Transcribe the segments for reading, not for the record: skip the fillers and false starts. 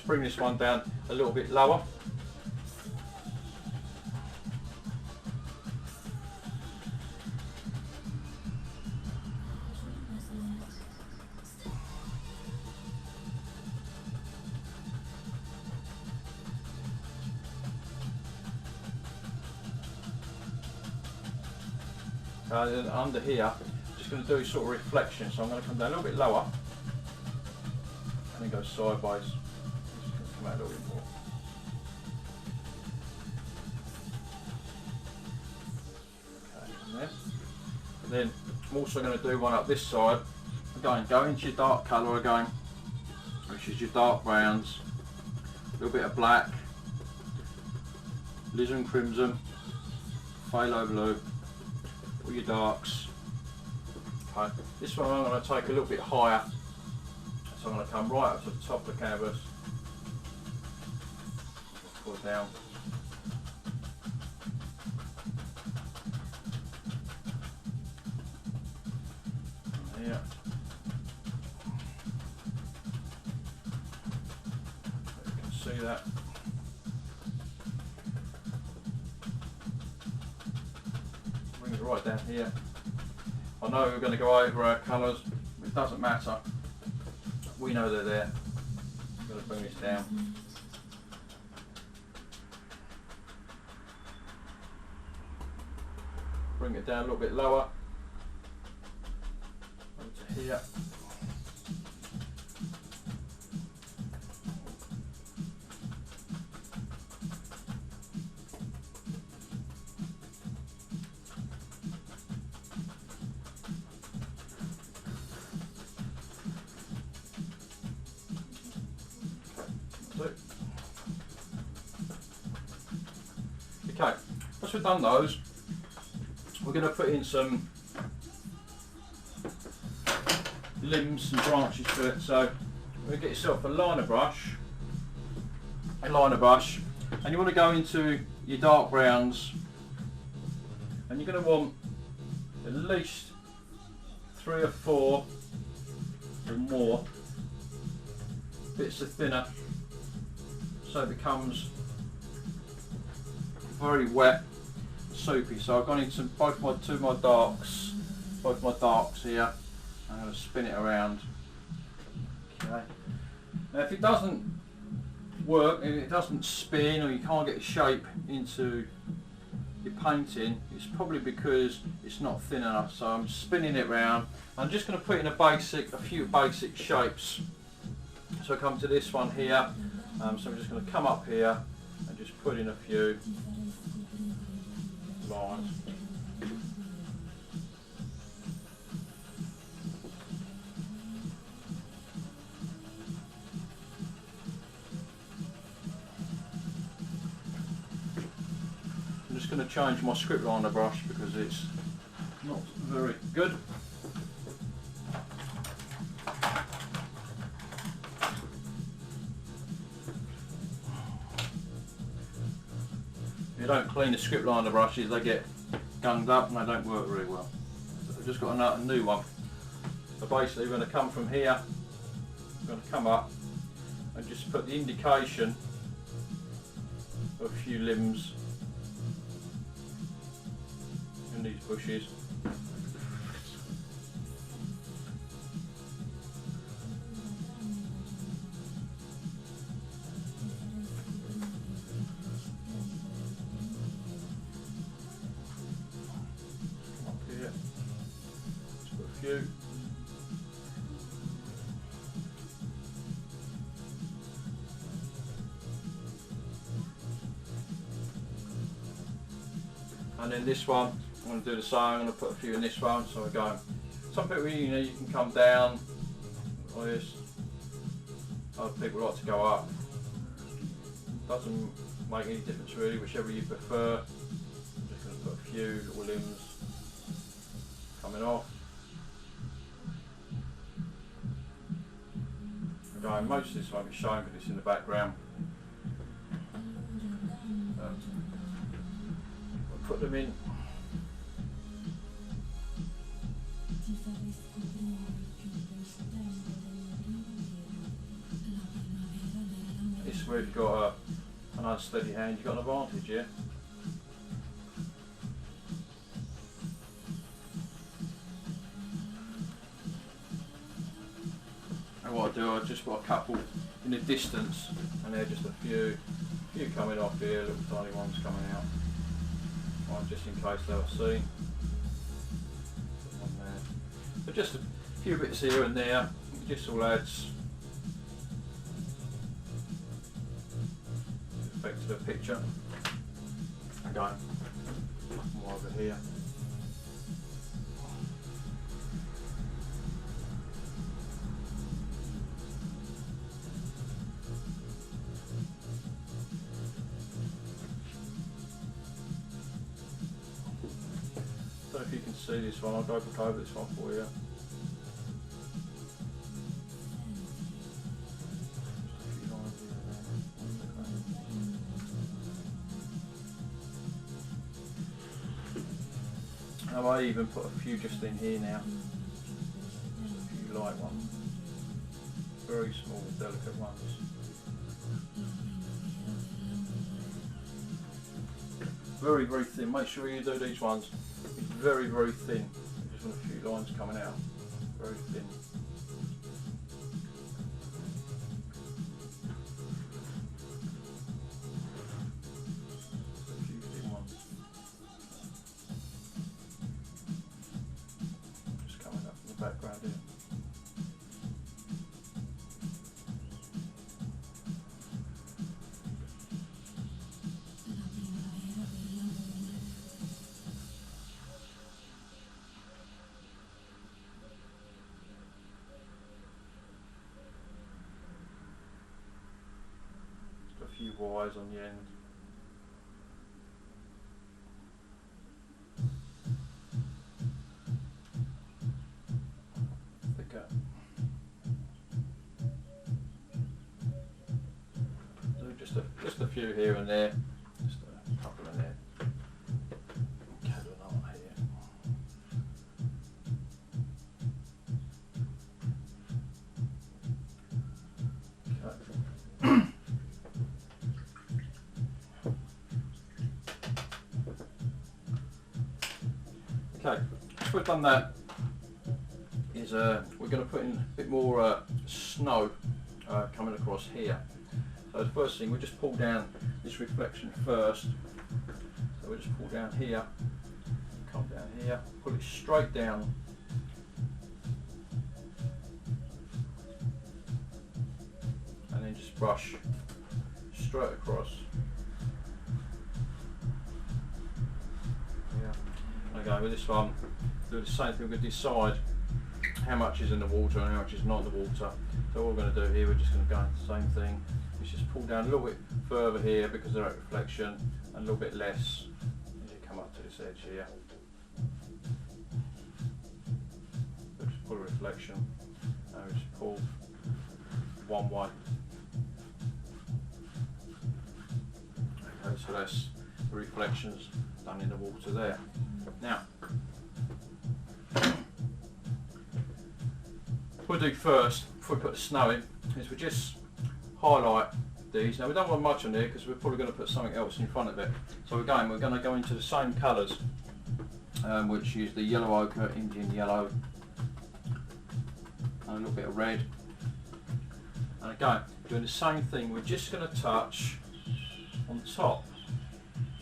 just bring this one down a little bit lower. And under here, just going to do sort of reflection, so I'm going to come down a little bit lower and then go sideways. Just going to come out a little bit more. Okay, and then I'm also going to do one up this side. Again, go into your dark colour again, which is your dark browns, a little bit of black, alizarin crimson, phthalo blue, all your darks. Okay. This one I'm going to take a little bit higher, so I'm going to come right up to the top of the canvas, pull it down. And here. You can see that. Bring it right down here. I know we're going to go over our colours, it doesn't matter, we know they're there. I'm going to bring this down. Bring it down a little bit lower, over to here. Okay, once we've done those, we're going to put in some limbs and branches to it. So you're going to get yourself a liner brush, and you want to go into your dark browns, and you're going to want at least 3 or 4 or more bits of thinner, so it becomes very wet, soapy. So I've gone into both my darks here. I'm going to spin it around. Okay. Now if it doesn't work, if it doesn't spin, or you can't get the shape into your painting, it's probably because it's not thin enough. So I'm spinning it around. I'm just going to put in a few basic shapes. So I come to this one here. So I'm just going to come up here and just put in a few lines. I'm just going to change my script liner brush because it's not very good. If you don't clean the script liner brushes, they get gunged up and they don't work very well. So I've just got a new one. So basically we're going to come from here, we're going to come up and just put the indication of a few limbs in these bushes. And then this one, I'm going to do the same. I'm going to put a few in this one. So we're going. Some people, you can come down like this. Other people like to go up. Doesn't make any difference really, whichever you prefer. I'm just going to put a few little limbs coming off. Again, most of this won't be shown because it's in the background. I'll put them in. this where you've got an unsteady hand, you've got an advantage, yeah? And what I do, I just put a couple in the distance, and they're just a few coming off here, little tiny ones coming out. One just in case they were seen. One there. But just a few bits here and there, it just all adds effect to the picture. Again, more over here. I don't know if you can see this one, I'll go back over this one for you. I might even put a few just in here now, just a few light ones, very small delicate ones. Very, very thin, make sure you do these ones. It's very, very thin. Just want a few lines coming out. Very thin. Just a few thin ones. Just coming up in the background here. A few wires on the end. Thicker. So just a few here and there. Just a couple in there. Okay, once we've done that, is we're going to put in a bit more snow coming across here. So the first thing, we just pull down this reflection first. So we just pull down here, come down here, pull it straight down. And then just brush straight across. Okay, with this one, do the same thing. We're going to decide how much is in the water and how much is not in the water. So what we're going to do here, we're just going to go into the same thing. Let's just pull down a little bit further here because of that reflection, and a little bit less as you come up to this edge here. So just pull a reflection, and we just pull one way. Okay, so that's the reflections done in the water there. Now, what we'll do first, before we put the snow in, is we just highlight these. Now we don't want much on there because we're probably going to put something else in front of it. So again, we're going to go into the same colours, which is the yellow ochre, Indian yellow, and a little bit of red. And again, doing the same thing, we're just going to touch on top,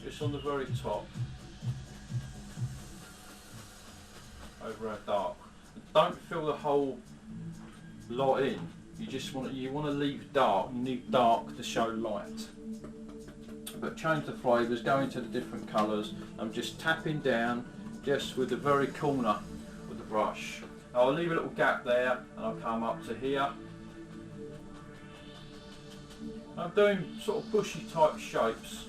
just on the very top, over our dark. Don't fill the whole lot in. You just want to leave dark. You need dark to show light. But change the flavours, go into the different colours. I'm just tapping down just with the very corner of the brush. I'll leave a little gap there, and I'll come up to here. I'm doing sort of bushy type shapes.